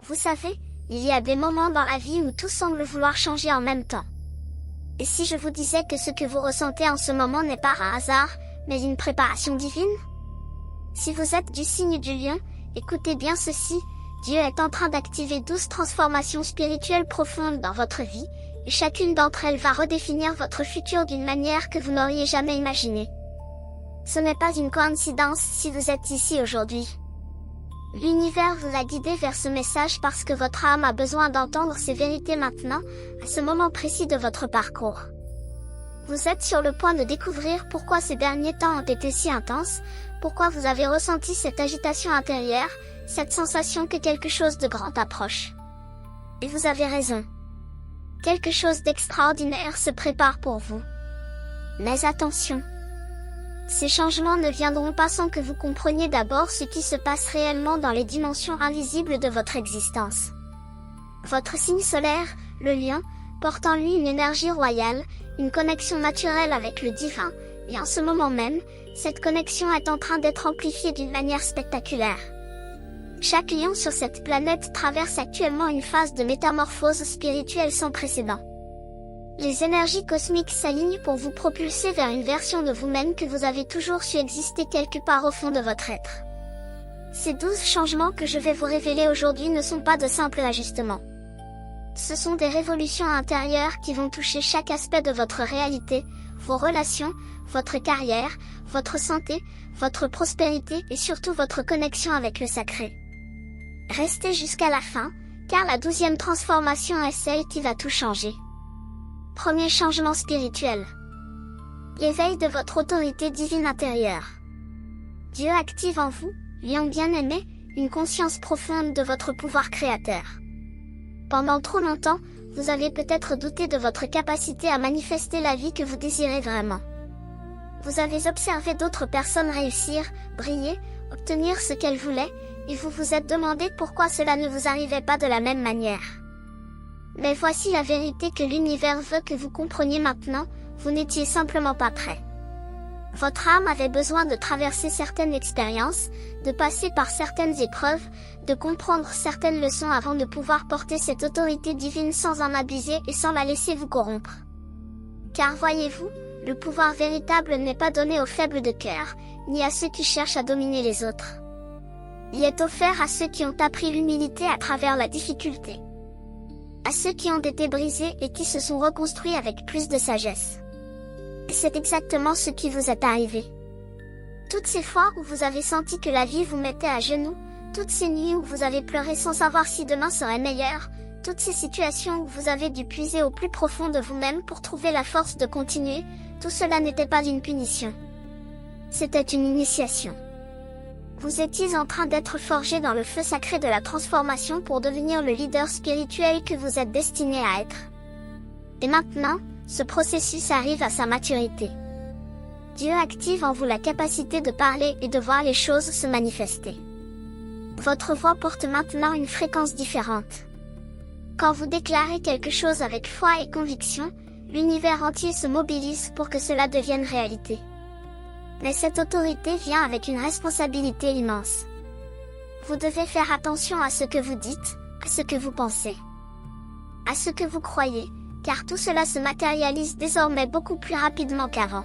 Vous savez, il y a des moments dans la vie où tout semble vouloir changer en même temps. Et si je vous disais que ce que vous ressentez en ce moment n'est pas un hasard, mais une préparation divine? Si vous êtes du signe du lion, écoutez bien ceci, Dieu est en train d'activer 12 transformations spirituelles profondes dans votre vie, et chacune d'entre elles va redéfinir votre futur d'une manière que vous n'auriez jamais imaginée. Ce n'est pas une coïncidence si vous êtes ici aujourd'hui. L'univers vous a guidé vers ce message parce que votre âme a besoin d'entendre ces vérités maintenant, à ce moment précis de votre parcours. Vous êtes sur le point de découvrir pourquoi ces derniers temps ont été si intenses, pourquoi vous avez ressenti cette agitation intérieure, cette sensation que quelque chose de grand approche. Et vous avez raison. Quelque chose d'extraordinaire se prépare pour vous. Mais attention! Ces changements ne viendront pas sans que vous compreniez d'abord ce qui se passe réellement dans les dimensions invisibles de votre existence. Votre signe solaire, le lion, porte en lui une énergie royale, une connexion naturelle avec le divin, et en ce moment même, cette connexion est en train d'être amplifiée d'une manière spectaculaire. Chaque lion sur cette planète traverse actuellement une phase de métamorphose spirituelle sans précédent. Les énergies cosmiques s'alignent pour vous propulser vers une version de vous-même que vous avez toujours su exister quelque part au fond de votre être. Ces 12 changements que je vais vous révéler aujourd'hui ne sont pas de simples ajustements. Ce sont des révolutions intérieures qui vont toucher chaque aspect de votre réalité, vos relations, votre carrière, votre santé, votre prospérité et surtout votre connexion avec le sacré. Restez jusqu'à la fin, car la 12e transformation est celle qui va tout changer. Premier changement spirituel. L'éveil de votre autorité divine intérieure. Dieu active en vous, lion bien-aimé, une conscience profonde de votre pouvoir créateur. Pendant trop longtemps, vous avez peut-être douté de votre capacité à manifester la vie que vous désirez vraiment. Vous avez observé d'autres personnes réussir, briller, obtenir ce qu'elles voulaient, et vous vous êtes demandé pourquoi cela ne vous arrivait pas de la même manière. Mais voici la vérité que l'univers veut que vous compreniez maintenant, vous n'étiez simplement pas prêt. Votre âme avait besoin de traverser certaines expériences, de passer par certaines épreuves, de comprendre certaines leçons avant de pouvoir porter cette autorité divine sans en abuser et sans la laisser vous corrompre. Car voyez-vous, le pouvoir véritable n'est pas donné aux faibles de cœur, ni à ceux qui cherchent à dominer les autres. Il est offert à ceux qui ont appris l'humilité à travers la difficulté. À ceux qui ont été brisés et qui se sont reconstruits avec plus de sagesse. Et c'est exactement ce qui vous est arrivé. Toutes ces fois où vous avez senti que la vie vous mettait à genoux, toutes ces nuits où vous avez pleuré sans savoir si demain serait meilleur, toutes ces situations où vous avez dû puiser au plus profond de vous-même pour trouver la force de continuer, tout cela n'était pas une punition. C'était une initiation. Vous étiez en train d'être forgé dans le feu sacré de la transformation pour devenir le leader spirituel que vous êtes destiné à être. Et maintenant, ce processus arrive à sa maturité. Dieu active en vous la capacité de parler et de voir les choses se manifester. Votre voix porte maintenant une fréquence différente. Quand vous déclarez quelque chose avec foi et conviction, l'univers entier se mobilise pour que cela devienne réalité. Mais cette autorité vient avec une responsabilité immense. Vous devez faire attention à ce que vous dites, à ce que vous pensez, à ce que vous croyez, car tout cela se matérialise désormais beaucoup plus rapidement qu'avant.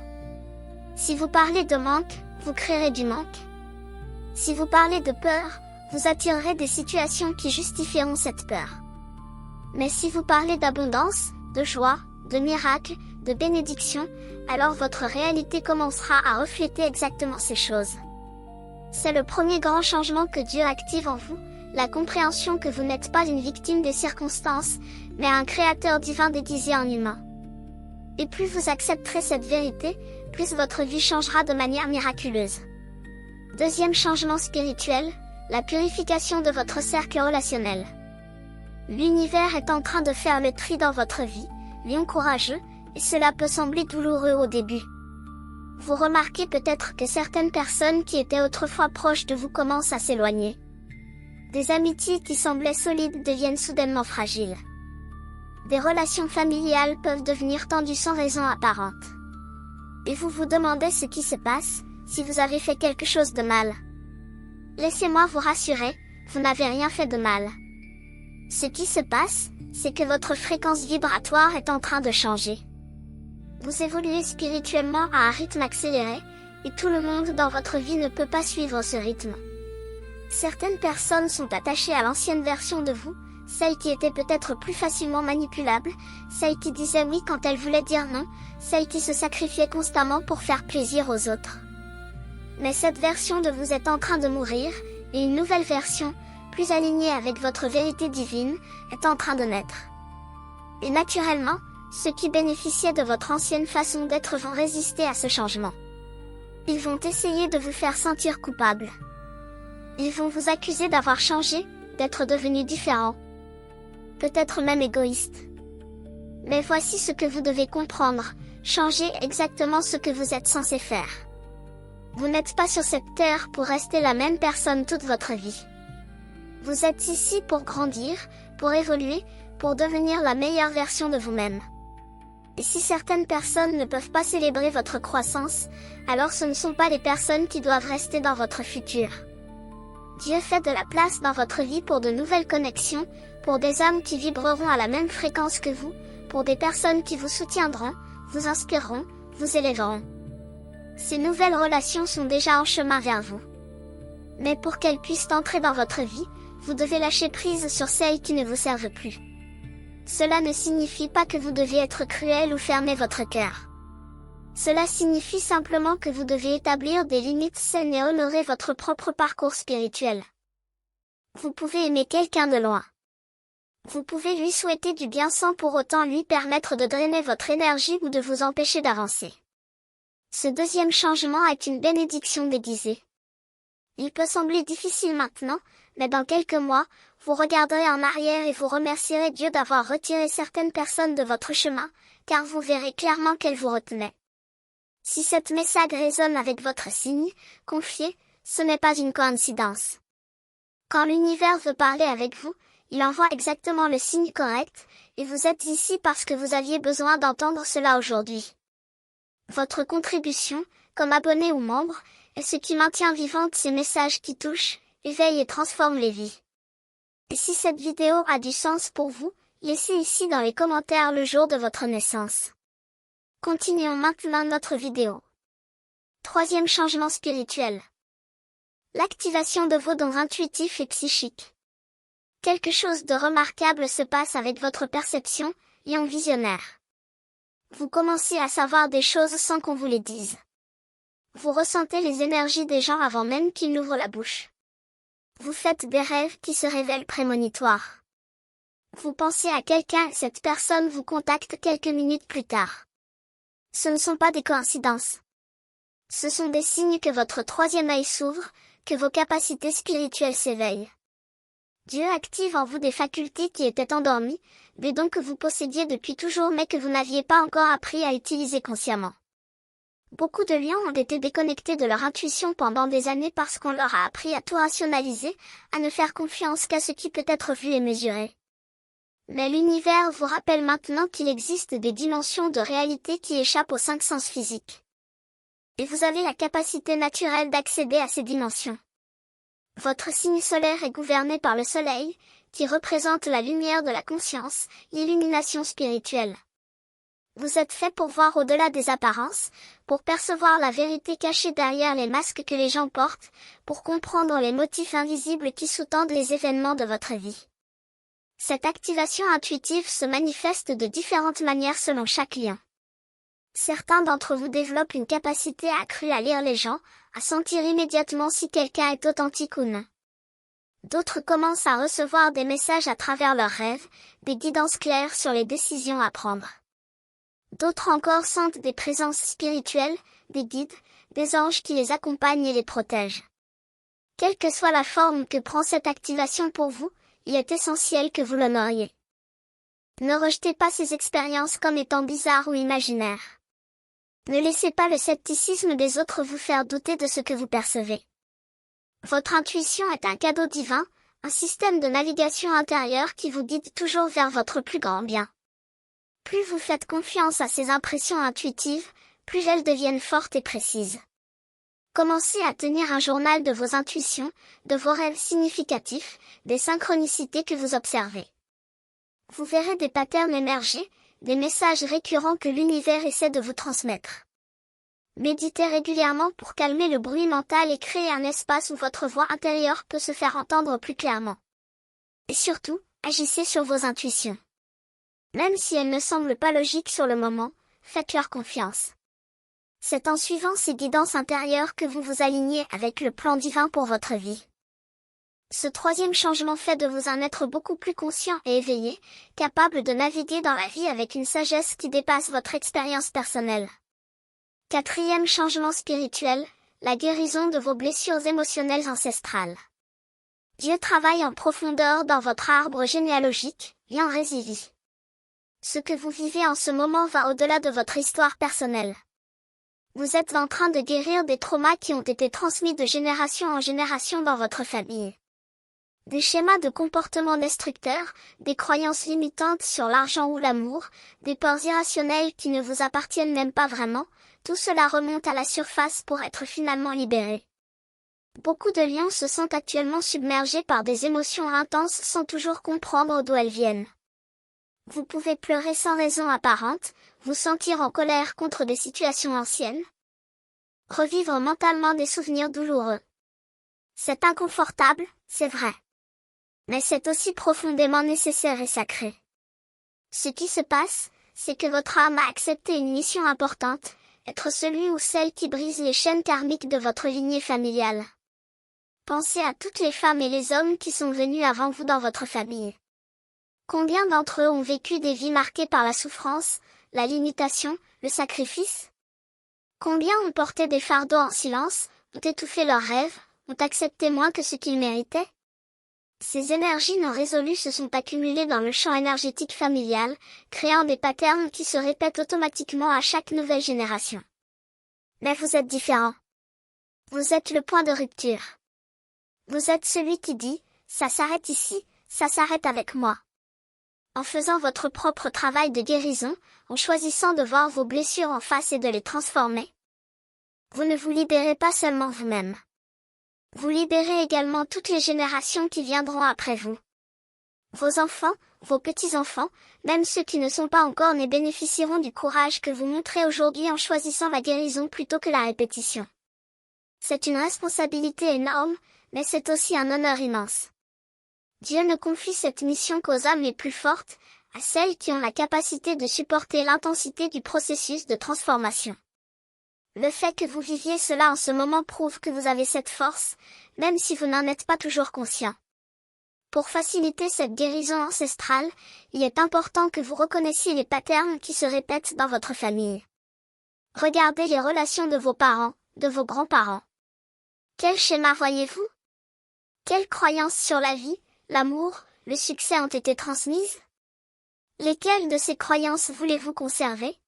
Si vous parlez de manque, vous créerez du manque. Si vous parlez de peur, vous attirerez des situations qui justifieront cette peur. Mais si vous parlez d'abondance, de joie, de miracles, de bénédiction, alors votre réalité commencera à refléter exactement ces choses. C'est le premier grand changement que Dieu active en vous, la compréhension que vous n'êtes pas une victime des circonstances, mais un créateur divin déguisé en humain. Et plus vous accepterez cette vérité, plus votre vie changera de manière miraculeuse. Deuxième changement spirituel, la purification de votre cercle relationnel. L'univers est en train de faire le tri dans votre vie, lion courageux, et cela peut sembler douloureux au début. Vous remarquez peut-être que certaines personnes qui étaient autrefois proches de vous commencent à s'éloigner. Des amitiés qui semblaient solides deviennent soudainement fragiles. Des relations familiales peuvent devenir tendues sans raison apparente. Et vous vous demandez ce qui se passe, si vous avez fait quelque chose de mal. Laissez-moi vous rassurer, vous n'avez rien fait de mal. Ce qui se passe, c'est que votre fréquence vibratoire est en train de changer. Vous évoluez spirituellement à un rythme accéléré, et tout le monde dans votre vie ne peut pas suivre ce rythme. Certaines personnes sont attachées à l'ancienne version de vous, celle qui était peut-être plus facilement manipulable, celle qui disait oui quand elle voulait dire non, celle qui se sacrifiait constamment pour faire plaisir aux autres. Mais cette version de vous est en train de mourir, et une nouvelle version, plus alignée avec votre vérité divine, est en train de naître. Et naturellement, ceux qui bénéficiaient de votre ancienne façon d'être vont résister à ce changement. Ils vont essayer de vous faire sentir coupable. Ils vont vous accuser d'avoir changé, d'être devenu différent. Peut-être même égoïste. Mais voici ce que vous devez comprendre, changez exactement ce que vous êtes censé faire. Vous n'êtes pas sur cette terre pour rester la même personne toute votre vie. Vous êtes ici pour grandir, pour évoluer, pour devenir la meilleure version de vous-même. Et si certaines personnes ne peuvent pas célébrer votre croissance, alors ce ne sont pas les personnes qui doivent rester dans votre futur. Dieu fait de la place dans votre vie pour de nouvelles connexions, pour des âmes qui vibreront à la même fréquence que vous, pour des personnes qui vous soutiendront, vous inspireront, vous élèveront. Ces nouvelles relations sont déjà en chemin vers vous. Mais pour qu'elles puissent entrer dans votre vie, vous devez lâcher prise sur celles qui ne vous servent plus. Cela ne signifie pas que vous devez être cruel ou fermer votre cœur. Cela signifie simplement que vous devez établir des limites saines et honorer votre propre parcours spirituel. Vous pouvez aimer quelqu'un de loin. Vous pouvez lui souhaiter du bien sans pour autant lui permettre de drainer votre énergie ou de vous empêcher d'avancer. Ce deuxième changement est une bénédiction déguisée. Il peut sembler difficile maintenant, mais dans quelques mois, vous regarderez en arrière et vous remercierez Dieu d'avoir retiré certaines personnes de votre chemin, car vous verrez clairement qu'elles vous retenaient. Si cette message résonne avec votre signe, confiez, ce n'est pas une coïncidence. Quand l'univers veut parler avec vous, il envoie exactement le signe correct, et vous êtes ici parce que vous aviez besoin d'entendre cela aujourd'hui. Votre contribution, comme abonné ou membre, est ce qui maintient vivantes ces messages qui touchent, éveillent et transforment les vies. Et si cette vidéo a du sens pour vous, laissez ici dans les commentaires le jour de votre naissance. Continuons maintenant notre vidéo. Troisième changement spirituel. L'activation de vos dons intuitifs et psychiques. Quelque chose de remarquable se passe avec votre perception, lion visionnaire. Vous commencez à savoir des choses sans qu'on vous les dise. Vous ressentez les énergies des gens avant même qu'ils n'ouvrent la bouche. Vous faites des rêves qui se révèlent prémonitoires. Vous pensez à quelqu'un et cette personne vous contacte quelques minutes plus tard. Ce ne sont pas des coïncidences. Ce sont des signes que votre troisième œil s'ouvre, que vos capacités spirituelles s'éveillent. Dieu active en vous des facultés qui étaient endormies, des dons que vous possédiez depuis toujours mais que vous n'aviez pas encore appris à utiliser consciemment. Beaucoup de lions ont été déconnectés de leur intuition pendant des années parce qu'on leur a appris à tout rationaliser, à ne faire confiance qu'à ce qui peut être vu et mesuré. Mais l'univers vous rappelle maintenant qu'il existe des dimensions de réalité qui échappent aux cinq sens physiques. Et vous avez la capacité naturelle d'accéder à ces dimensions. Votre signe solaire est gouverné par le soleil, qui représente la lumière de la conscience, l'illumination spirituelle. Vous êtes fait pour voir au-delà des apparences, pour percevoir la vérité cachée derrière les masques que les gens portent, pour comprendre les motifs invisibles qui sous-tendent les événements de votre vie. Cette activation intuitive se manifeste de différentes manières selon chaque lien. Certains d'entre vous développent une capacité accrue à lire les gens, à sentir immédiatement si quelqu'un est authentique ou non. D'autres commencent à recevoir des messages à travers leurs rêves, des guidances claires sur les décisions à prendre. D'autres encore sentent des présences spirituelles, des guides, des anges qui les accompagnent et les protègent. Quelle que soit la forme que prend cette activation pour vous, il est essentiel que vous l'honoriez. Ne rejetez pas ces expériences comme étant bizarres ou imaginaires. Ne laissez pas le scepticisme des autres vous faire douter de ce que vous percevez. Votre intuition est un cadeau divin, un système de navigation intérieure qui vous guide toujours vers votre plus grand bien. Plus vous faites confiance à ces impressions intuitives, plus elles deviennent fortes et précises. Commencez à tenir un journal de vos intuitions, de vos rêves significatifs, des synchronicités que vous observez. Vous verrez des patterns émerger, des messages récurrents que l'univers essaie de vous transmettre. Méditez régulièrement pour calmer le bruit mental et créer un espace où votre voix intérieure peut se faire entendre plus clairement. Et surtout, agissez sur vos intuitions. Même si elles ne semblent pas logiques sur le moment, faites-leur confiance. C'est en suivant ces guidances intérieures que vous vous alignez avec le plan divin pour votre vie. Ce troisième changement fait de vous un être beaucoup plus conscient et éveillé, capable de naviguer dans la vie avec une sagesse qui dépasse votre expérience personnelle. Quatrième changement spirituel, la guérison de vos blessures émotionnelles ancestrales. Dieu travaille en profondeur dans votre arbre généalogique, Lien Résilie. Ce que vous vivez en ce moment va au-delà de votre histoire personnelle. Vous êtes en train de guérir des traumas qui ont été transmis de génération en génération dans votre famille. Des schémas de comportement destructeurs, des croyances limitantes sur l'argent ou l'amour, des peurs irrationnelles qui ne vous appartiennent même pas vraiment, tout cela remonte à la surface pour être finalement libéré. Beaucoup de lions se sentent actuellement submergés par des émotions intenses sans toujours comprendre d'où elles viennent. Vous pouvez pleurer sans raison apparente, vous sentir en colère contre des situations anciennes, revivre mentalement des souvenirs douloureux. C'est inconfortable, c'est vrai. Mais c'est aussi profondément nécessaire et sacré. Ce qui se passe, c'est que votre âme a accepté une mission importante, être celui ou celle qui brise les chaînes karmiques de votre lignée familiale. Pensez à toutes les femmes et les hommes qui sont venus avant vous dans votre famille. Combien d'entre eux ont vécu des vies marquées par la souffrance, la limitation, le sacrifice? Combien ont porté des fardeaux en silence, ont étouffé leurs rêves, ont accepté moins que ce qu'ils méritaient? Ces énergies non résolues se sont accumulées dans le champ énergétique familial, créant des patterns qui se répètent automatiquement à chaque nouvelle génération. Mais vous êtes différent. Vous êtes le point de rupture. Vous êtes celui qui dit, ça s'arrête ici, ça s'arrête avec moi. En faisant votre propre travail de guérison, en choisissant de voir vos blessures en face et de les transformer, vous ne vous libérez pas seulement vous-même. Vous libérez également toutes les générations qui viendront après vous. Vos enfants, vos petits-enfants, même ceux qui ne sont pas encore nés bénéficieront du courage que vous montrez aujourd'hui en choisissant la guérison plutôt que la répétition. C'est une responsabilité énorme, mais c'est aussi un honneur immense. Dieu ne confie cette mission qu'aux âmes les plus fortes, à celles qui ont la capacité de supporter l'intensité du processus de transformation. Le fait que vous viviez cela en ce moment prouve que vous avez cette force, même si vous n'en êtes pas toujours conscient. Pour faciliter cette guérison ancestrale, il est important que vous reconnaissiez les patterns qui se répètent dans votre famille. Regardez les relations de vos parents, de vos grands-parents. Quel schéma voyez-vous? Quelles croyances sur la vie, l'amour, le succès ont été transmises? Lesquelles de ces croyances voulez-vous conserver?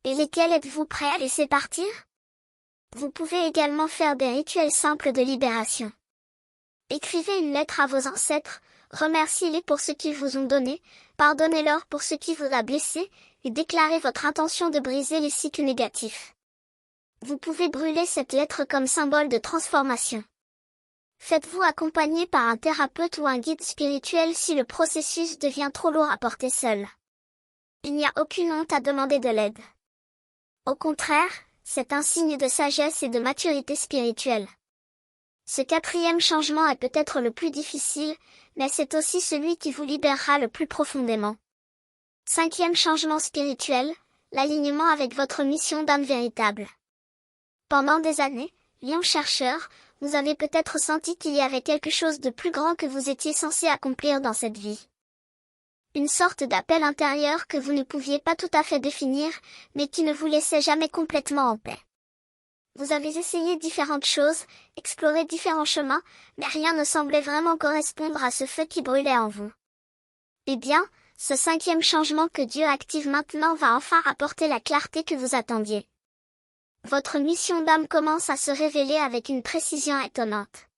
Et lesquelles êtes-vous prêt à laisser partir? Vous pouvez également faire des rituels simples de libération. Écrivez une lettre à vos ancêtres, remerciez-les pour ce qu'ils vous ont donné, pardonnez-leur pour ce qui vous a blessé, et déclarez votre intention de briser les cycles négatifs. Vous pouvez brûler cette lettre comme symbole de transformation. Faites-vous accompagner par un thérapeute ou un guide spirituel si le processus devient trop lourd à porter seul. Il n'y a aucune honte à demander de l'aide. Au contraire, c'est un signe de sagesse et de maturité spirituelle. Ce quatrième changement est peut-être le plus difficile, mais c'est aussi celui qui vous libérera le plus profondément. Cinquième changement spirituel, l'alignement avec votre mission d'âme véritable. Pendant des années, lion chercheur, vous avez peut-être senti qu'il y avait quelque chose de plus grand que vous étiez censé accomplir dans cette vie. Une sorte d'appel intérieur que vous ne pouviez pas tout à fait définir, mais qui ne vous laissait jamais complètement en paix. Vous avez essayé différentes choses, exploré différents chemins, mais rien ne semblait vraiment correspondre à ce feu qui brûlait en vous. Eh bien, ce cinquième changement que Dieu active maintenant va enfin apporter la clarté que vous attendiez. Votre mission d'âme commence à se révéler avec une précision étonnante.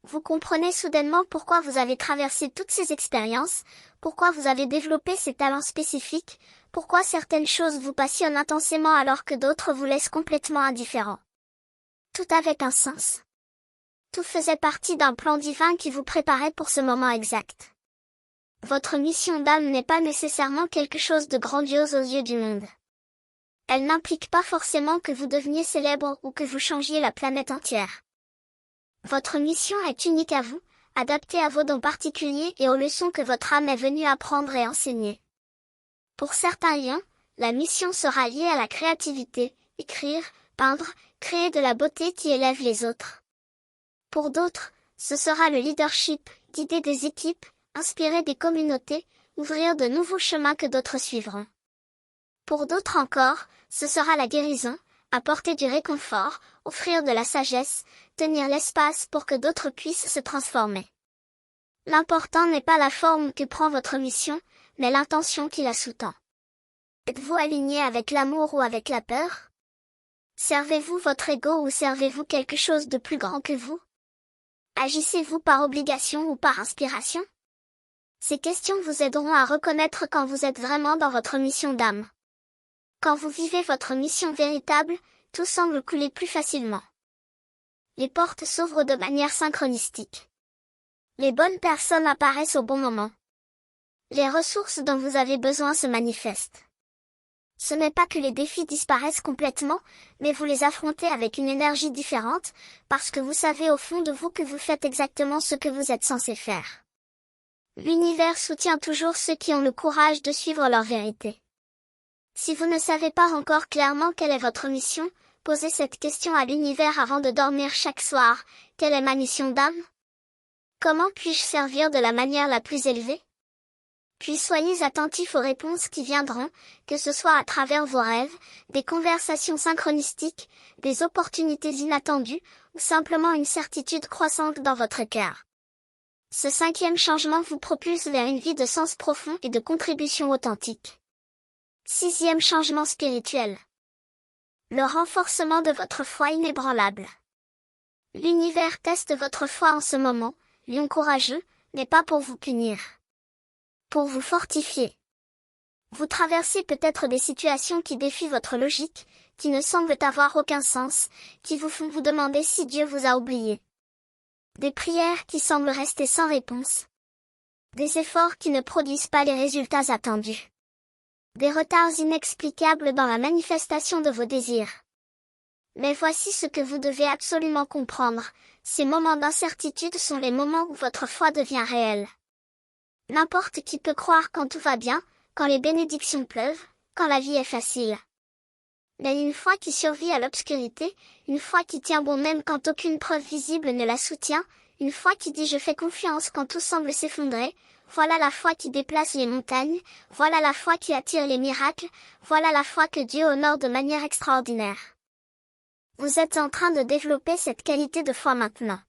Vous comprenez soudainement pourquoi vous avez traversé toutes ces expériences, pourquoi vous avez développé ces talents spécifiques, pourquoi certaines choses vous passionnent intensément alors que d'autres vous laissent complètement indifférents. Tout avait un sens. Tout faisait partie d'un plan divin qui vous préparait pour ce moment exact. Votre mission d'âme n'est pas nécessairement quelque chose de grandiose aux yeux du monde. Elle n'implique pas forcément que vous deveniez célèbre ou que vous changiez la planète entière. Votre mission est unique à vous, adaptée à vos dons particuliers et aux leçons que votre âme est venue apprendre et enseigner. Pour certains liens, la mission sera liée à la créativité, écrire, peindre, créer de la beauté qui élève les autres. Pour d'autres, ce sera le leadership, guider des équipes, inspirer des communautés, ouvrir de nouveaux chemins que d'autres suivront. Pour d'autres encore, ce sera la guérison, apporter du réconfort, offrir de la sagesse, tenir l'espace pour que d'autres puissent se transformer. L'important n'est pas la forme que prend votre mission, mais l'intention qui la sous-tend. Êtes-vous aligné avec l'amour ou avec la peur? Servez-vous votre ego ou servez-vous quelque chose de plus grand que vous? Agissez-vous par obligation ou par inspiration? Ces questions vous aideront à reconnaître quand vous êtes vraiment dans votre mission d'âme. Quand vous vivez votre mission véritable, tout semble couler plus facilement. Les portes s'ouvrent de manière synchronistique. Les bonnes personnes apparaissent au bon moment. Les ressources dont vous avez besoin se manifestent. Ce n'est pas que les défis disparaissent complètement, mais vous les affrontez avec une énergie différente, parce que vous savez au fond de vous que vous faites exactement ce que vous êtes censé faire. L'univers soutient toujours ceux qui ont le courage de suivre leur vérité. Si vous ne savez pas encore clairement quelle est votre mission, posez cette question à l'univers avant de dormir chaque soir. Quelle est ma mission d'âme? Comment puis-je servir de la manière la plus élevée? Puis soyez attentifs aux réponses qui viendront, que ce soit à travers vos rêves, des conversations synchronistiques, des opportunités inattendues, ou simplement une certitude croissante dans votre cœur. Ce 5e changement vous propulse vers une vie de sens profond et de contribution authentique. 6e changement spirituel. Le renforcement de votre foi inébranlable. L'univers teste votre foi en ce moment, lion courageux, mais pas pour vous punir. Pour vous fortifier. Vous traversez peut-être des situations qui défient votre logique, qui ne semblent avoir aucun sens, qui vous font vous demander si Dieu vous a oublié. Des prières qui semblent rester sans réponse. Des efforts qui ne produisent pas les résultats attendus. Des retards inexplicables dans la manifestation de vos désirs. Mais voici ce que vous devez absolument comprendre, ces moments d'incertitude sont les moments où votre foi devient réelle. N'importe qui peut croire quand tout va bien, quand les bénédictions pleuvent, quand la vie est facile. Mais une foi qui survit à l'obscurité, une foi qui tient bon même quand aucune preuve visible ne la soutient, une foi qui dit je fais confiance quand tout semble s'effondrer, voilà la foi qui déplace les montagnes, voilà la foi qui attire les miracles, voilà la foi que Dieu honore de manière extraordinaire. Vous êtes en train de développer cette qualité de foi maintenant.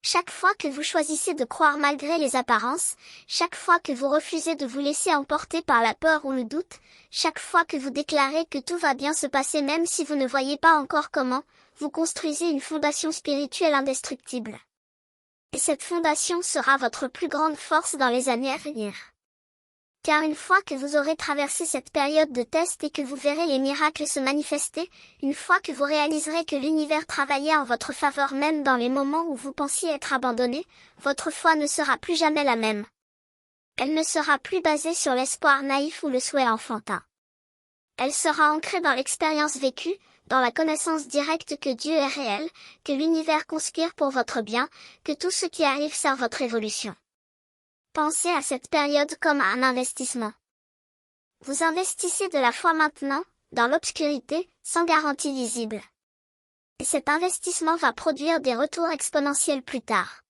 Chaque fois que vous choisissez de croire malgré les apparences, chaque fois que vous refusez de vous laisser emporter par la peur ou le doute, chaque fois que vous déclarez que tout va bien se passer même si vous ne voyez pas encore comment, vous construisez une fondation spirituelle indestructible. Et cette fondation sera votre plus grande force dans les années à venir. Car une fois que vous aurez traversé cette période de test et que vous verrez les miracles se manifester, une fois que vous réaliserez que l'univers travaillait en votre faveur même dans les moments où vous pensiez être abandonné, votre foi ne sera plus jamais la même. Elle ne sera plus basée sur l'espoir naïf ou le souhait enfantin. Elle sera ancrée dans l'expérience vécue, dans la connaissance directe que Dieu est réel, que l'univers conspire pour votre bien, que tout ce qui arrive sert votre évolution. Pensez à cette période comme à un investissement. Vous investissez de la foi maintenant, dans l'obscurité, sans garantie visible. Et cet investissement va produire des retours exponentiels plus tard.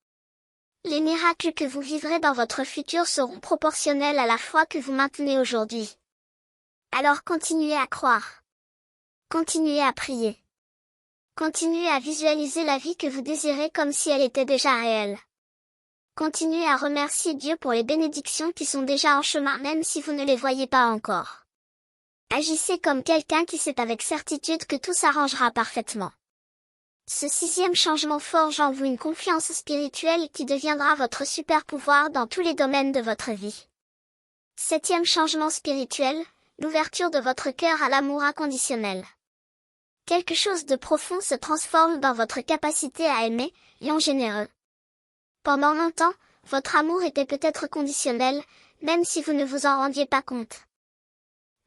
Les miracles que vous vivrez dans votre futur seront proportionnels à la foi que vous maintenez aujourd'hui. Alors continuez à croire. Continuez à prier. Continuez à visualiser la vie que vous désirez comme si elle était déjà réelle. Continuez à remercier Dieu pour les bénédictions qui sont déjà en chemin même si vous ne les voyez pas encore. Agissez comme quelqu'un qui sait avec certitude que tout s'arrangera parfaitement. Ce 6e changement forge en vous une confiance spirituelle qui deviendra votre super pouvoir dans tous les domaines de votre vie. 7e changement spirituel, l'ouverture de votre cœur à l'amour inconditionnel. Quelque chose de profond se transforme dans votre capacité à aimer, lion généreux. Pendant longtemps, votre amour était peut-être conditionnel, même si vous ne vous en rendiez pas compte.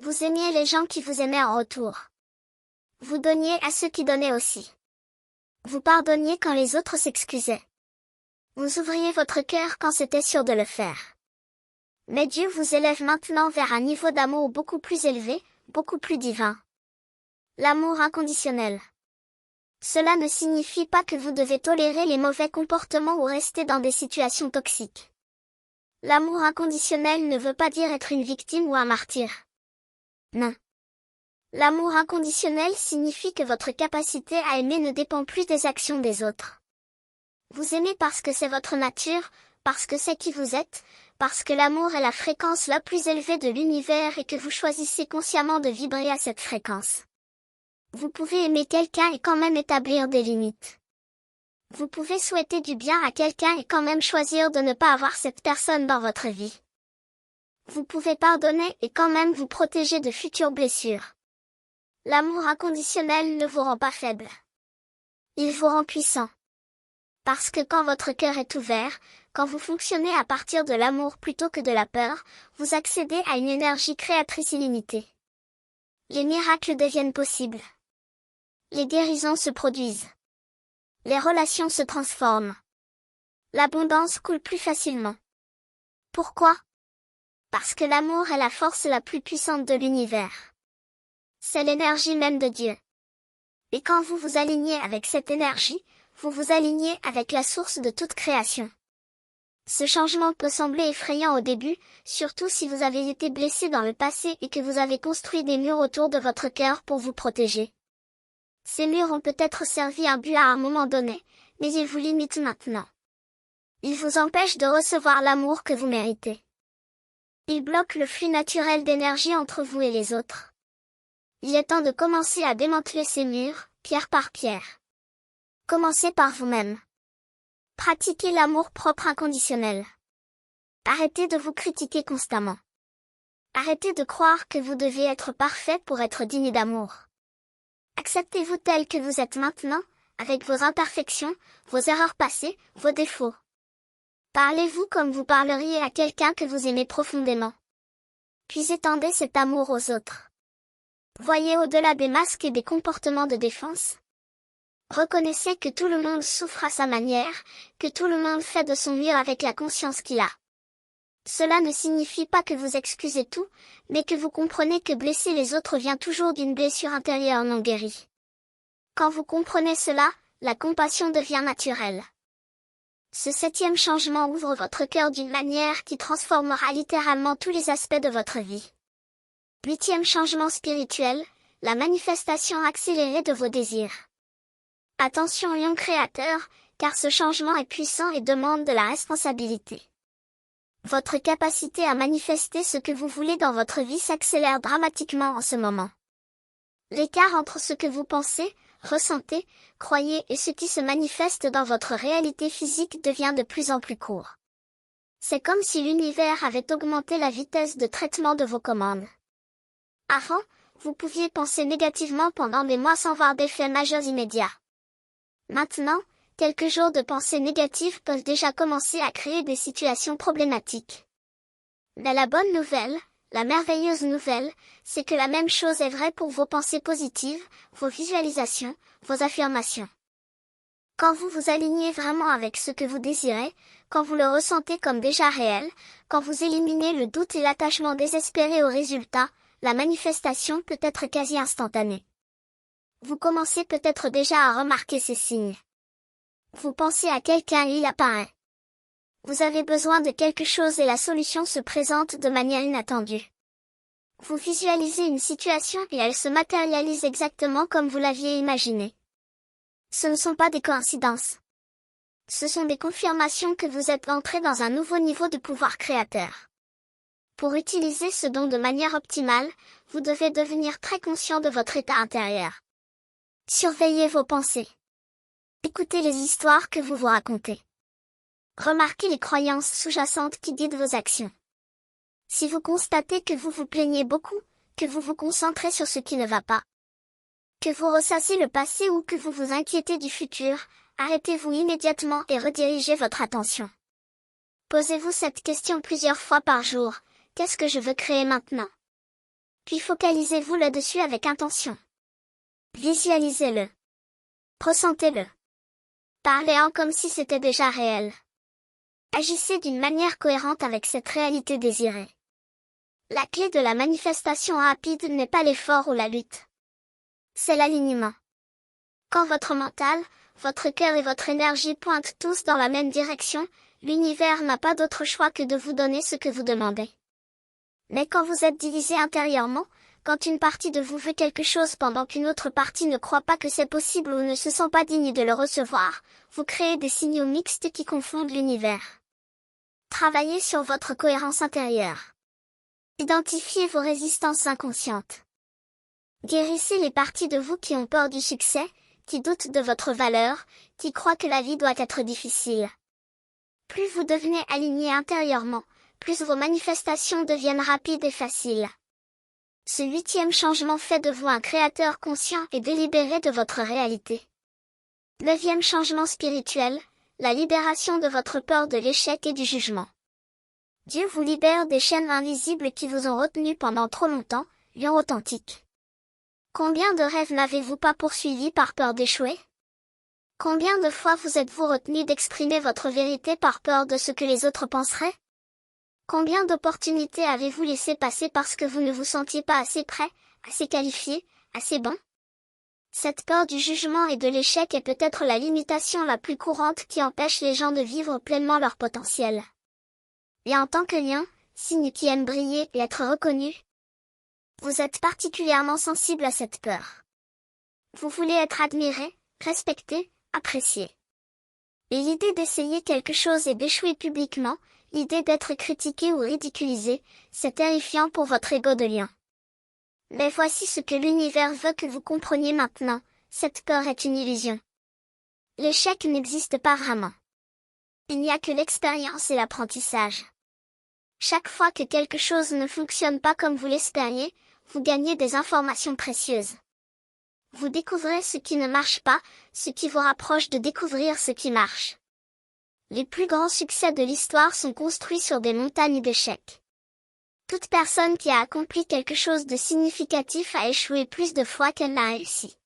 Vous aimiez les gens qui vous aimaient en retour. Vous donniez à ceux qui donnaient aussi. Vous pardonniez quand les autres s'excusaient. Vous ouvriez votre cœur quand c'était sûr de le faire. Mais Dieu vous élève maintenant vers un niveau d'amour beaucoup plus élevé, beaucoup plus divin. L'amour inconditionnel. Cela ne signifie pas que vous devez tolérer les mauvais comportements ou rester dans des situations toxiques. L'amour inconditionnel ne veut pas dire être une victime ou un martyr. Non. L'amour inconditionnel signifie que votre capacité à aimer ne dépend plus des actions des autres. Vous aimez parce que c'est votre nature, parce que c'est qui vous êtes, parce que l'amour est la fréquence la plus élevée de l'univers et que vous choisissez consciemment de vibrer à cette fréquence. Vous pouvez aimer quelqu'un et quand même établir des limites. Vous pouvez souhaiter du bien à quelqu'un et quand même choisir de ne pas avoir cette personne dans votre vie. Vous pouvez pardonner et quand même vous protéger de futures blessures. L'amour inconditionnel ne vous rend pas faible. Il vous rend puissant. Parce que quand votre cœur est ouvert, quand vous fonctionnez à partir de l'amour plutôt que de la peur, vous accédez à une énergie créatrice illimitée. Les miracles deviennent possibles. Les guérisons se produisent. Les relations se transforment. L'abondance coule plus facilement. Pourquoi? Parce que l'amour est la force la plus puissante de l'univers. C'est l'énergie même de Dieu. Et quand vous vous alignez avec cette énergie, vous vous alignez avec la source de toute création. Ce changement peut sembler effrayant au début, surtout si vous avez été blessé dans le passé et que vous avez construit des murs autour de votre cœur pour vous protéger. Ces murs ont peut-être servi un but à un moment donné, mais ils vous limitent maintenant. Ils vous empêchent de recevoir l'amour que vous méritez. Ils bloquent le flux naturel d'énergie entre vous et les autres. Il est temps de commencer à démanteler ces murs, pierre par pierre. Commencez par vous-même. Pratiquez l'amour propre inconditionnel. Arrêtez de vous critiquer constamment. Arrêtez de croire que vous devez être parfait pour être digne d'amour. Acceptez-vous tel que vous êtes maintenant, avec vos imperfections, vos erreurs passées, vos défauts. Parlez-vous comme vous parleriez à quelqu'un que vous aimez profondément. Puis étendez cet amour aux autres. Voyez au-delà des masques et des comportements de défense. Reconnaissez que tout le monde souffre à sa manière, que tout le monde fait de son mieux avec la conscience qu'il a. Cela ne signifie pas que vous excusez tout, mais que vous comprenez que blesser les autres vient toujours d'une blessure intérieure non guérie. Quand vous comprenez cela, la compassion devient naturelle. Ce 7e changement ouvre votre cœur d'une manière qui transformera littéralement tous les aspects de votre vie. 8e changement spirituel, la manifestation accélérée de vos désirs. Attention lion créateur, car ce changement est puissant et demande de la responsabilité. Votre capacité à manifester ce que vous voulez dans votre vie s'accélère dramatiquement en ce moment. L'écart entre ce que vous pensez, ressentez, croyez et ce qui se manifeste dans votre réalité physique devient de plus en plus court. C'est comme si l'univers avait augmenté la vitesse de traitement de vos commandes. Avant, vous pouviez penser négativement pendant des mois sans voir d'effets majeurs immédiats. Maintenant, quelques jours de pensées négatives peuvent déjà commencer à créer des situations problématiques. Mais la bonne nouvelle, la merveilleuse nouvelle, c'est que la même chose est vraie pour vos pensées positives, vos visualisations, vos affirmations. Quand vous vous alignez vraiment avec ce que vous désirez, quand vous le ressentez comme déjà réel, quand vous éliminez le doute et l'attachement désespéré au résultat, la manifestation peut être quasi instantanée. Vous commencez peut-être déjà à remarquer ces signes. Vous pensez à quelqu'un et il apparaît. Vous avez besoin de quelque chose et la solution se présente de manière inattendue. Vous visualisez une situation et elle se matérialise exactement comme vous l'aviez imaginé. Ce ne sont pas des coïncidences. Ce sont des confirmations que vous êtes entré dans un nouveau niveau de pouvoir créateur. Pour utiliser ce don de manière optimale, vous devez devenir très conscient de votre état intérieur. Surveillez vos pensées. Écoutez les histoires que vous vous racontez. Remarquez les croyances sous-jacentes qui guident vos actions. Si vous constatez que vous vous plaignez beaucoup, que vous vous concentrez sur ce qui ne va pas, que vous ressassez le passé ou que vous vous inquiétez du futur, arrêtez-vous immédiatement et redirigez votre attention. Posez-vous cette question plusieurs fois par jour. Qu'est-ce que je veux créer maintenant? Puis focalisez-vous là-dessus avec intention. Visualisez-le. Ressentez-le. Parlez-en comme si c'était déjà réel. Agissez d'une manière cohérente avec cette réalité désirée. La clé de la manifestation rapide n'est pas l'effort ou la lutte. C'est l'alignement. Quand votre mental, votre cœur et votre énergie pointent tous dans la même direction, l'univers n'a pas d'autre choix que de vous donner ce que vous demandez. Mais quand vous êtes divisé intérieurement, quand une partie de vous veut quelque chose pendant qu'une autre partie ne croit pas que c'est possible ou ne se sent pas digne de le recevoir, vous créez des signaux mixtes qui confondent l'univers. Travaillez sur votre cohérence intérieure. Identifiez vos résistances inconscientes. Guérissez les parties de vous qui ont peur du succès, qui doutent de votre valeur, qui croient que la vie doit être difficile. Plus vous devenez aligné intérieurement, plus vos manifestations deviennent rapides et faciles. Ce 8e changement fait de vous un créateur conscient et délibéré de votre réalité. 9e changement spirituel, la libération de votre peur de l'échec et du jugement. Dieu vous libère des chaînes invisibles qui vous ont retenu pendant trop longtemps, lion authentique. Combien de rêves n'avez-vous pas poursuivis par peur d'échouer? Combien de fois vous êtes-vous retenu d'exprimer votre vérité par peur de ce que les autres penseraient? Combien d'opportunités avez-vous laissé passer parce que vous ne vous sentiez pas assez prêt, assez qualifié, assez bon? Cette peur du jugement et de l'échec est peut-être la limitation la plus courante qui empêche les gens de vivre pleinement leur potentiel. Et en tant que lion, signe qui aime briller et être reconnu, vous êtes particulièrement sensible à cette peur. Vous voulez être admiré, respecté, apprécié. Et l'idée d'essayer quelque chose et d'échouer publiquement, l'idée d'être critiqué ou ridiculisé, c'est terrifiant pour votre ego de lion. Mais voici ce que l'univers veut que vous compreniez maintenant, cette peur est une illusion. L'échec n'existe pas vraiment. Il n'y a que l'expérience et l'apprentissage. Chaque fois que quelque chose ne fonctionne pas comme vous l'espériez, vous gagnez des informations précieuses. Vous découvrez ce qui ne marche pas, ce qui vous rapproche de découvrir ce qui marche. Les plus grands succès de l'histoire sont construits sur des montagnes d'échecs. Toute personne qui a accompli quelque chose de significatif a échoué plus de fois qu'elle n'a réussi.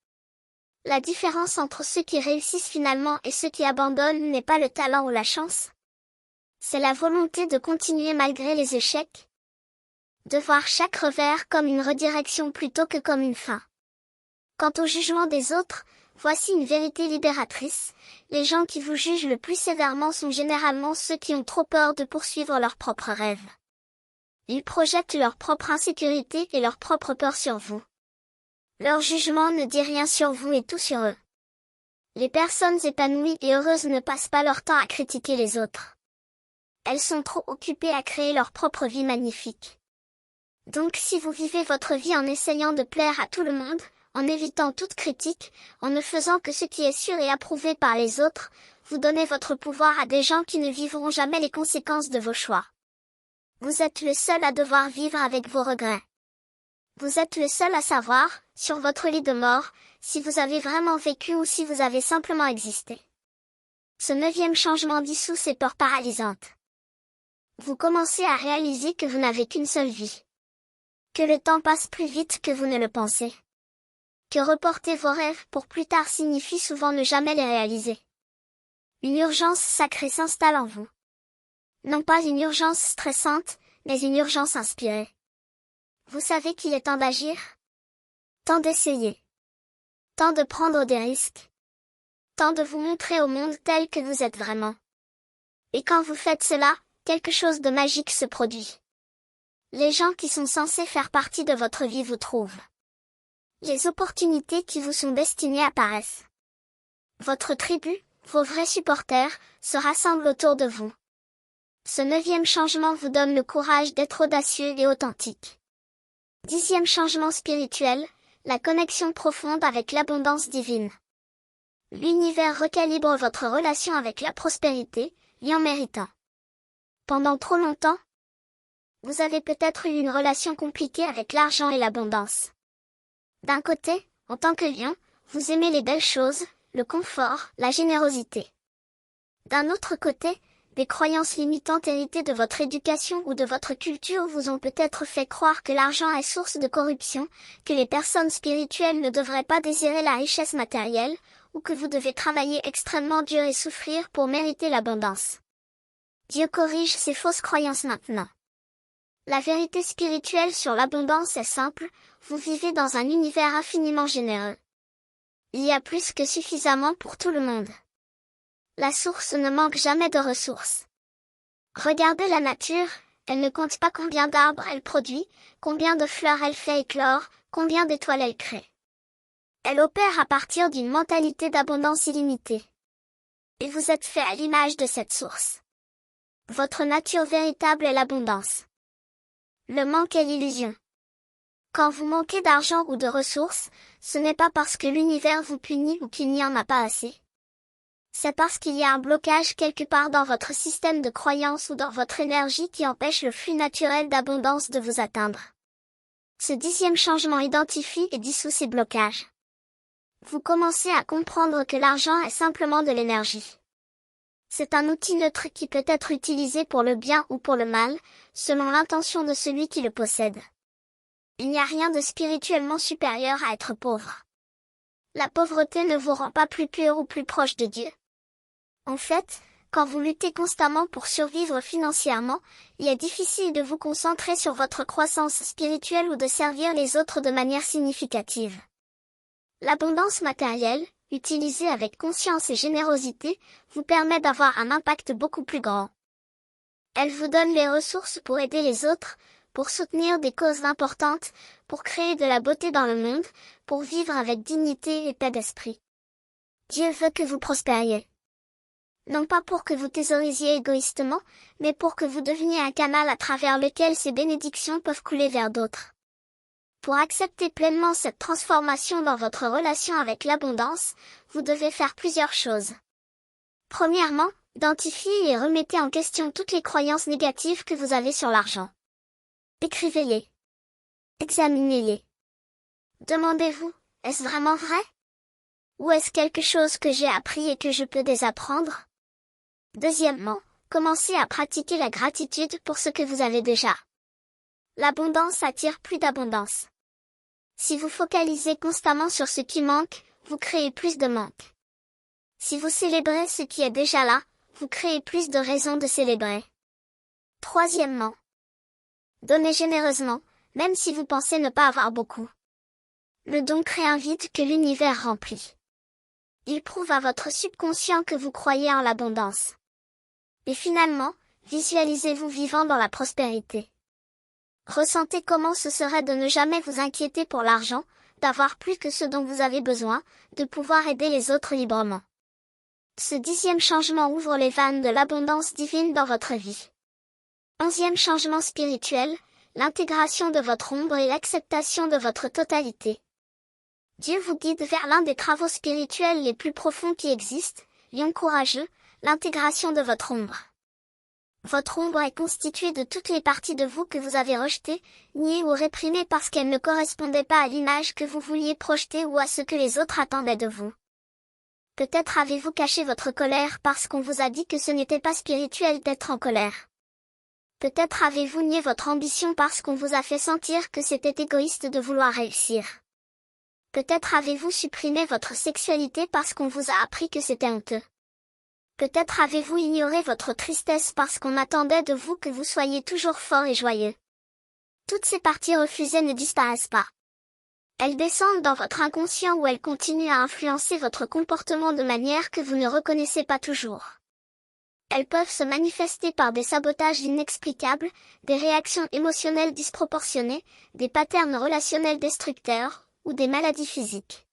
La différence entre ceux qui réussissent finalement et ceux qui abandonnent n'est pas le talent ou la chance. C'est la volonté de continuer malgré les échecs. De voir chaque revers comme une redirection plutôt que comme une fin. Quant au jugement des autres, voici une vérité libératrice, les gens qui vous jugent le plus sévèrement sont généralement ceux qui ont trop peur de poursuivre leurs propres rêves. Ils projettent leur propre insécurité et leur propre peur sur vous. Leur jugement ne dit rien sur vous et tout sur eux. Les personnes épanouies et heureuses ne passent pas leur temps à critiquer les autres. Elles sont trop occupées à créer leur propre vie magnifique. Donc si vous vivez votre vie en essayant de plaire à tout le monde, en évitant toute critique, en ne faisant que ce qui est sûr et approuvé par les autres, vous donnez votre pouvoir à des gens qui ne vivront jamais les conséquences de vos choix. Vous êtes le seul à devoir vivre avec vos regrets. Vous êtes le seul à savoir, sur votre lit de mort, si vous avez vraiment vécu ou si vous avez simplement existé. Ce 9e changement dissout ces peurs paralysantes. Vous commencez à réaliser que vous n'avez qu'une seule vie. Que le temps passe plus vite que vous ne le pensez. Que reporter vos rêves pour plus tard signifie souvent ne jamais les réaliser. Une urgence sacrée s'installe en vous. Non pas une urgence stressante, mais une urgence inspirée. Vous savez qu'il est temps d'agir? Temps d'essayer. Temps de prendre des risques. Temps de vous montrer au monde tel que vous êtes vraiment. Et quand vous faites cela, quelque chose de magique se produit. Les gens qui sont censés faire partie de votre vie vous trouvent. Les opportunités qui vous sont destinées apparaissent. Votre tribu, vos vrais supporters, se rassemblent autour de vous. Ce 9e changement vous donne le courage d'être audacieux et authentique. 10e changement spirituel, la connexion profonde avec l'abondance divine. L'univers recalibre votre relation avec la prospérité, lion méritant. Pendant trop longtemps, vous avez peut-être eu une relation compliquée avec l'argent et l'abondance. D'un côté, en tant que lion, vous aimez les belles choses, le confort, la générosité. D'un autre côté, Des croyances limitantes héritées de votre éducation ou de votre culture vous ont peut-être fait croire que l'argent est source de corruption, que les personnes spirituelles ne devraient pas désirer la richesse matérielle, ou que vous devez travailler extrêmement dur et souffrir pour mériter l'abondance. Dieu corrige ces fausses croyances maintenant. La vérité spirituelle sur l'abondance est simple, vous vivez dans un univers infiniment généreux. Il y a plus que suffisamment pour tout le monde. La source ne manque jamais de ressources. Regardez la nature, elle ne compte pas combien d'arbres elle produit, combien de fleurs elle fait éclore, combien d'étoiles elle crée. Elle opère à partir d'une mentalité d'abondance illimitée. Et vous êtes fait à l'image de cette source. Votre nature véritable est l'abondance. Le manque est l'illusion. Quand vous manquez d'argent ou de ressources, ce n'est pas parce que l'univers vous punit ou qu'il n'y en a pas assez. C'est parce qu'il y a un blocage quelque part dans votre système de croyance ou dans votre énergie qui empêche le flux naturel d'abondance de vous atteindre. Ce 10e changement identifie et dissout ces blocages. Vous commencez à comprendre que l'argent est simplement de l'énergie. C'est un outil neutre qui peut être utilisé pour le bien ou pour le mal, selon l'intention de celui qui le possède. Il n'y a rien de spirituellement supérieur à être pauvre. La pauvreté ne vous rend pas plus pur ou plus proche de Dieu. En fait, quand vous luttez constamment pour survivre financièrement, il est difficile de vous concentrer sur votre croissance spirituelle ou de servir les autres de manière significative. L'abondance matérielle, utilisée avec conscience et générosité, vous permet d'avoir un impact beaucoup plus grand. Elle vous donne les ressources pour aider les autres, pour soutenir des causes importantes, pour créer de la beauté dans le monde, pour vivre avec dignité et paix d'esprit. Dieu veut que vous prospériez. Non pas pour que vous thésaurisiez égoïstement, mais pour que vous deveniez un canal à travers lequel ces bénédictions peuvent couler vers d'autres. Pour accepter pleinement cette transformation dans votre relation avec l'abondance, vous devez faire plusieurs choses. Premièrement, identifiez et remettez en question toutes les croyances négatives que vous avez sur l'argent. Écrivez-les. Examinez-les. Demandez-vous, est-ce vraiment vrai? Ou est-ce quelque chose que j'ai appris et que je peux désapprendre? Deuxièmement, commencez à pratiquer la gratitude pour ce que vous avez déjà. L'abondance attire plus d'abondance. Si vous focalisez constamment sur ce qui manque, vous créez plus de manque. Si vous célébrez ce qui est déjà là, vous créez plus de raisons de célébrer. Troisièmement, donnez généreusement, même si vous pensez ne pas avoir beaucoup. Le don crée un vide que l'univers remplit. Il prouve à votre subconscient que vous croyez en l'abondance. Et finalement, visualisez-vous vivant dans la prospérité. Ressentez comment ce serait de ne jamais vous inquiéter pour l'argent, d'avoir plus que ce dont vous avez besoin, de pouvoir aider les autres librement. Ce 10e changement ouvre les vannes de l'abondance divine dans votre vie. 11e changement spirituel, l'intégration de votre ombre et l'acceptation de votre totalité. Dieu vous guide vers l'un des travaux spirituels les plus profonds qui existent, lion courageux, l'intégration de votre ombre. Votre ombre est constituée de toutes les parties de vous que vous avez rejetées, niées ou réprimées parce qu'elles ne correspondaient pas à l'image que vous vouliez projeter ou à ce que les autres attendaient de vous. Peut-être avez-vous caché votre colère parce qu'on vous a dit que ce n'était pas spirituel d'être en colère. Peut-être avez-vous nié votre ambition parce qu'on vous a fait sentir que c'était égoïste de vouloir réussir. Peut-être avez-vous supprimé votre sexualité parce qu'on vous a appris que c'était honteux. Peut-être avez-vous ignoré votre tristesse parce qu'on attendait de vous que vous soyez toujours fort et joyeux. Toutes ces parties refusées ne disparaissent pas. Elles descendent dans votre inconscient où elles continuent à influencer votre comportement de manière que vous ne reconnaissez pas toujours. Elles peuvent se manifester par des sabotages inexplicables, des réactions émotionnelles disproportionnées, des patterns relationnels destructeurs, ou des maladies physiques.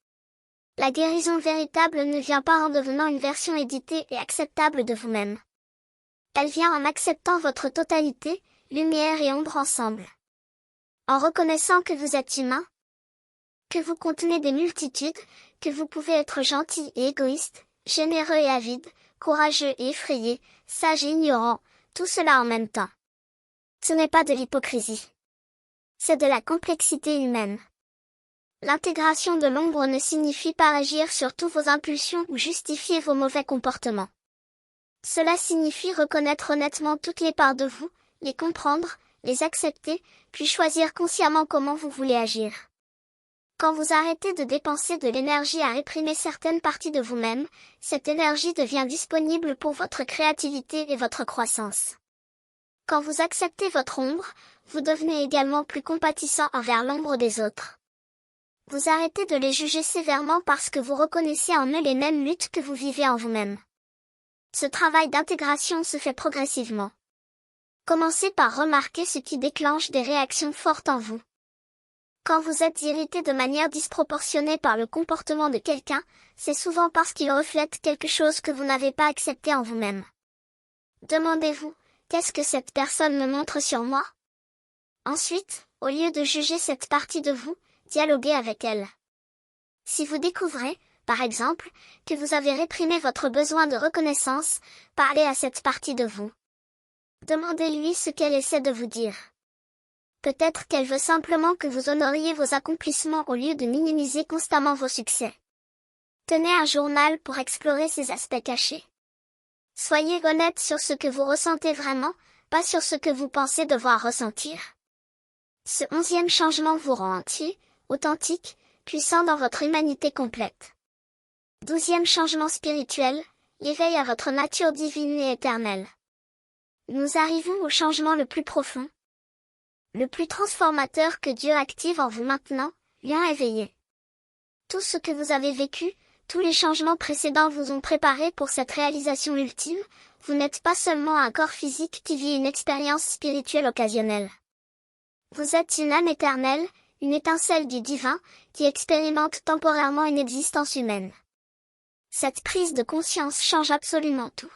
La guérison véritable ne vient pas en devenant une version éditée et acceptable de vous-même. Elle vient en acceptant votre totalité, lumière et ombre ensemble. En reconnaissant que vous êtes humain, que vous contenez des multitudes, que vous pouvez être gentil et égoïste, généreux et avide, courageux et effrayé, sage et ignorant, tout cela en même temps. Ce n'est pas de l'hypocrisie. C'est de la complexité humaine. L'intégration de l'ombre ne signifie pas agir sur tous vos impulsions ou justifier vos mauvais comportements. Cela signifie reconnaître honnêtement toutes les parts de vous, les comprendre, les accepter, puis choisir consciemment comment vous voulez agir. Quand vous arrêtez de dépenser de l'énergie à réprimer certaines parties de vous-même, cette énergie devient disponible pour votre créativité et votre croissance. Quand vous acceptez votre ombre, vous devenez également plus compatissant envers l'ombre des autres. Vous arrêtez de les juger sévèrement parce que vous reconnaissez en eux les mêmes luttes que vous vivez en vous-même. Ce travail d'intégration se fait progressivement. Commencez par remarquer ce qui déclenche des réactions fortes en vous. Quand vous êtes irrité de manière disproportionnée par le comportement de quelqu'un, c'est souvent parce qu'il reflète quelque chose que vous n'avez pas accepté en vous-même. Demandez-vous, qu'est-ce que cette personne me montre sur moi? Ensuite, au lieu de juger cette partie de vous, dialoguez avec elle. Si vous découvrez, par exemple, que vous avez réprimé votre besoin de reconnaissance, parlez à cette partie de vous. Demandez-lui ce qu'elle essaie de vous dire. Peut-être qu'elle veut simplement que vous honoriez vos accomplissements au lieu de minimiser constamment vos succès. Tenez un journal pour explorer ces aspects cachés. Soyez honnête sur ce que vous ressentez vraiment, pas sur ce que vous pensez devoir ressentir. Ce 11e changement vous rend entier, authentique, puissant dans votre humanité complète. 12e changement spirituel, l'éveil à votre nature divine et éternelle. Nous arrivons au changement le plus profond, le plus transformateur que Dieu active en vous maintenant, lien éveillé. Tout ce que vous avez vécu, tous les changements précédents vous ont préparé pour cette réalisation ultime, vous n'êtes pas seulement un corps physique qui vit une expérience spirituelle occasionnelle. Vous êtes une âme éternelle, une étincelle du divin, qui expérimente temporairement une existence humaine. Cette prise de conscience change absolument tout.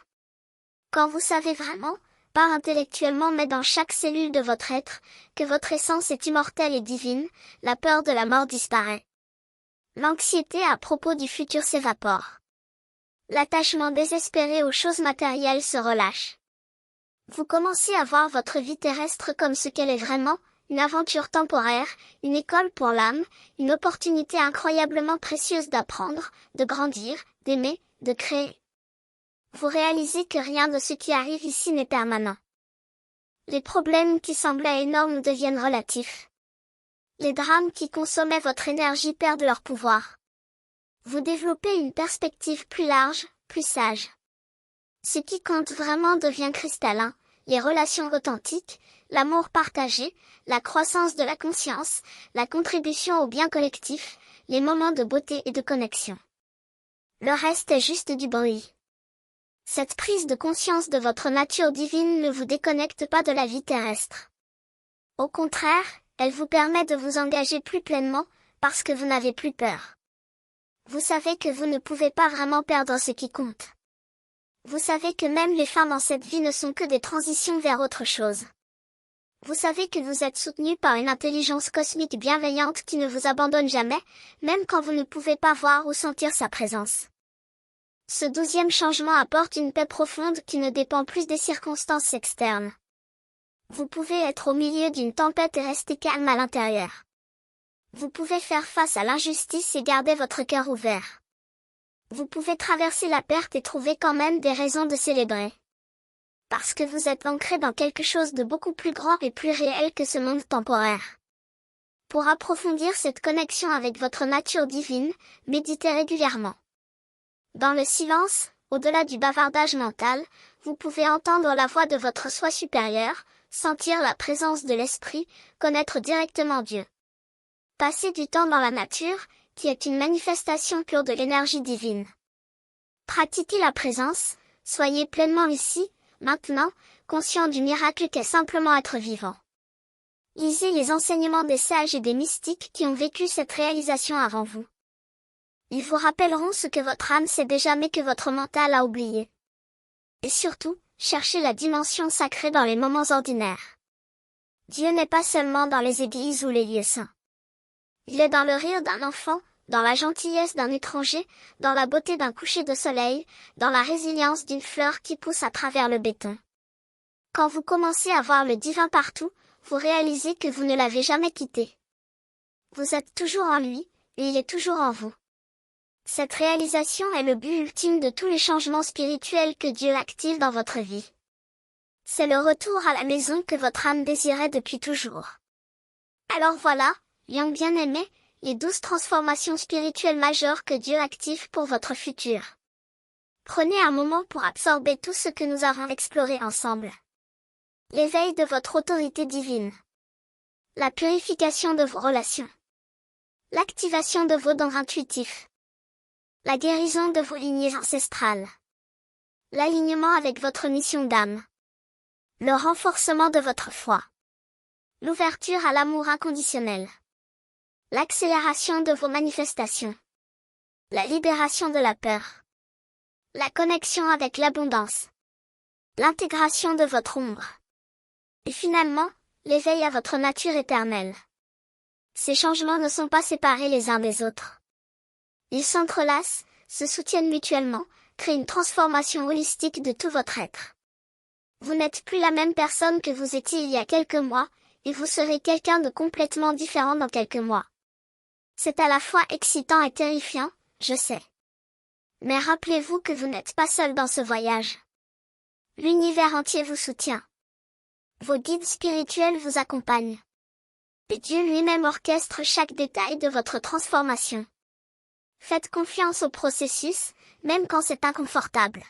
Quand vous savez vraiment, pas intellectuellement mais dans chaque cellule de votre être, que votre essence est immortelle et divine, la peur de la mort disparaît. L'anxiété à propos du futur s'évapore. L'attachement désespéré aux choses matérielles se relâche. Vous commencez à voir votre vie terrestre comme ce qu'elle est vraiment, une aventure temporaire, une école pour l'âme, une opportunité incroyablement précieuse d'apprendre, de grandir, d'aimer, de créer. Vous réalisez que rien de ce qui arrive ici n'est permanent. Les problèmes qui semblaient énormes deviennent relatifs. Les drames qui consommaient votre énergie perdent leur pouvoir. Vous développez une perspective plus large, plus sage. Ce qui compte vraiment devient cristallin, les relations authentiques, l'amour partagé, la croissance de la conscience, la contribution au bien collectif, les moments de beauté et de connexion. Le reste est juste du bruit. Cette prise de conscience de votre nature divine ne vous déconnecte pas de la vie terrestre. Au contraire, elle vous permet de vous engager plus pleinement, parce que vous n'avez plus peur. Vous savez que vous ne pouvez pas vraiment perdre ce qui compte. Vous savez que même les fins dans cette vie ne sont que des transitions vers autre chose. Vous savez que vous êtes soutenu par une intelligence cosmique bienveillante qui ne vous abandonne jamais, même quand vous ne pouvez pas voir ou sentir sa présence. Ce 12e changement apporte une paix profonde qui ne dépend plus des circonstances externes. Vous pouvez être au milieu d'une tempête et rester calme à l'intérieur. Vous pouvez faire face à l'injustice et garder votre cœur ouvert. Vous pouvez traverser la perte et trouver quand même des raisons de célébrer. Parce que vous êtes ancré dans quelque chose de beaucoup plus grand et plus réel que ce monde temporaire. Pour approfondir cette connexion avec votre nature divine, méditez régulièrement. Dans le silence, au-delà du bavardage mental, vous pouvez entendre la voix de votre soi supérieur, sentir la présence de l'esprit, connaître directement Dieu. Passez du temps dans la nature, qui est une manifestation pure de l'énergie divine. Pratiquez la présence, soyez pleinement ici, maintenant, conscient du miracle qu'est simplement être vivant. Lisez les enseignements des sages et des mystiques qui ont vécu cette réalisation avant vous. Ils vous rappelleront ce que votre âme sait déjà mais que votre mental a oublié. Et surtout, cherchez la dimension sacrée dans les moments ordinaires. Dieu n'est pas seulement dans les églises ou les lieux saints. Il est dans le rire d'un enfant, dans la gentillesse d'un étranger, dans la beauté d'un coucher de soleil, dans la résilience d'une fleur qui pousse à travers le béton. Quand vous commencez à voir le divin partout, vous réalisez que vous ne l'avez jamais quitté. Vous êtes toujours en lui, et il est toujours en vous. Cette réalisation est le but ultime de tous les changements spirituels que Dieu active dans votre vie. C'est le retour à la maison que votre âme désirait depuis toujours. Alors voilà, Yang bien-aimé, les 12 transformations spirituelles majeures que Dieu active pour votre futur. Prenez un moment pour absorber tout ce que nous avons exploré ensemble. L'éveil de votre autorité divine. La purification de vos relations. L'activation de vos dons intuitifs. La guérison de vos lignées ancestrales. L'alignement avec votre mission d'âme. Le renforcement de votre foi. L'ouverture à l'amour inconditionnel. L'accélération de vos manifestations. La libération de la peur. La connexion avec l'abondance. L'intégration de votre ombre. Et finalement, l'éveil à votre nature éternelle. Ces changements ne sont pas séparés les uns des autres. Ils s'entrelacent, se soutiennent mutuellement, créent une transformation holistique de tout votre être. Vous n'êtes plus la même personne que vous étiez il y a quelques mois, et vous serez quelqu'un de complètement différent dans quelques mois. C'est à la fois excitant et terrifiant, je sais. Mais rappelez-vous que vous n'êtes pas seul dans ce voyage. L'univers entier vous soutient. Vos guides spirituels vous accompagnent. Et Dieu lui-même orchestre chaque détail de votre transformation. Faites confiance au processus, même quand c'est inconfortable.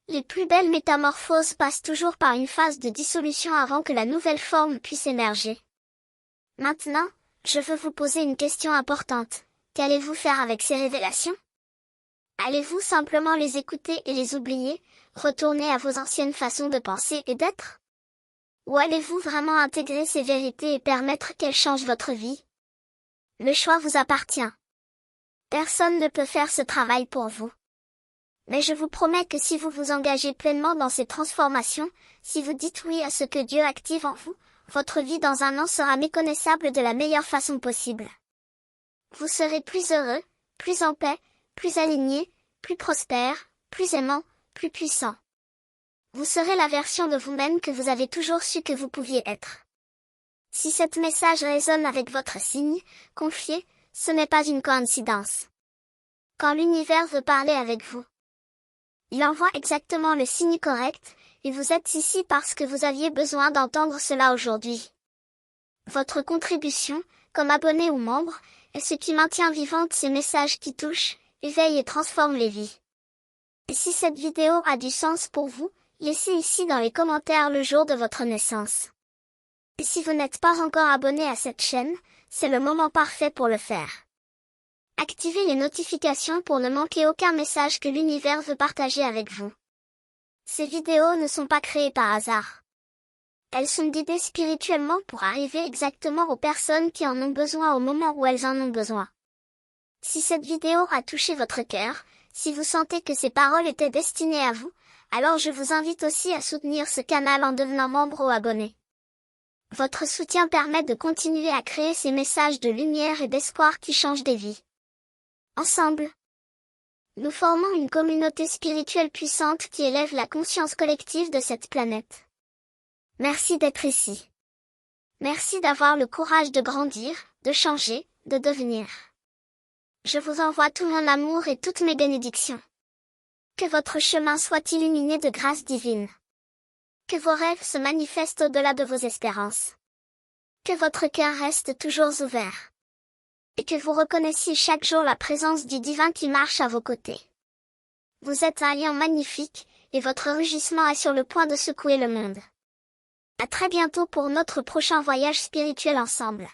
Les plus belles métamorphoses passent toujours par une phase de dissolution avant que la nouvelle forme puisse émerger. Maintenant, je veux vous poser une question importante. Qu'allez-vous faire avec ces révélations? Allez-vous simplement les écouter et les oublier, retourner à vos anciennes façons de penser et d'être? Ou allez-vous vraiment intégrer ces vérités et permettre qu'elles changent votre vie? Le choix vous appartient. Personne ne peut faire ce travail pour vous. Mais je vous promets que si vous vous engagez pleinement dans ces transformations, si vous dites oui à ce que Dieu active en vous, votre vie dans un an sera méconnaissable de la meilleure façon possible. Vous serez plus heureux, plus en paix, plus aligné, plus prospère, plus aimant, plus puissant. Vous serez la version de vous-même que vous avez toujours su que vous pouviez être. Si ce message résonne avec votre signe, confiez, ce n'est pas une coïncidence. Quand l'univers veut parler avec vous, il envoie exactement le signe correct, et vous êtes ici parce que vous aviez besoin d'entendre cela aujourd'hui. Votre contribution, comme abonné ou membre, est ce qui maintient vivantes ces messages qui touchent, éveillent et transforment les vies. Et si cette vidéo a du sens pour vous, laissez ici dans les commentaires le jour de votre naissance. Et si vous n'êtes pas encore abonné à cette chaîne, c'est le moment parfait pour le faire. Activez les notifications pour ne manquer aucun message que l'univers veut partager avec vous. Ces vidéos ne sont pas créées par hasard. Elles sont guidées spirituellement pour arriver exactement aux personnes qui en ont besoin au moment où elles en ont besoin. Si cette vidéo a touché votre cœur, si vous sentez que ces paroles étaient destinées à vous, alors je vous invite aussi à soutenir ce canal en devenant membre ou abonné. Votre soutien permet de continuer à créer ces messages de lumière et d'espoir qui changent des vies. Ensemble, nous formons une communauté spirituelle puissante qui élève la conscience collective de cette planète. Merci d'être ici. Merci d'avoir le courage de grandir, de changer, de devenir. Je vous envoie tout mon amour et toutes mes bénédictions. Que votre chemin soit illuminé de grâce divine. Que vos rêves se manifestent au-delà de vos espérances. Que votre cœur reste toujours ouvert. Et que vous reconnaissiez chaque jour la présence du divin qui marche à vos côtés. Vous êtes un lion magnifique, et votre rugissement est sur le point de secouer le monde. À très bientôt pour notre prochain voyage spirituel ensemble.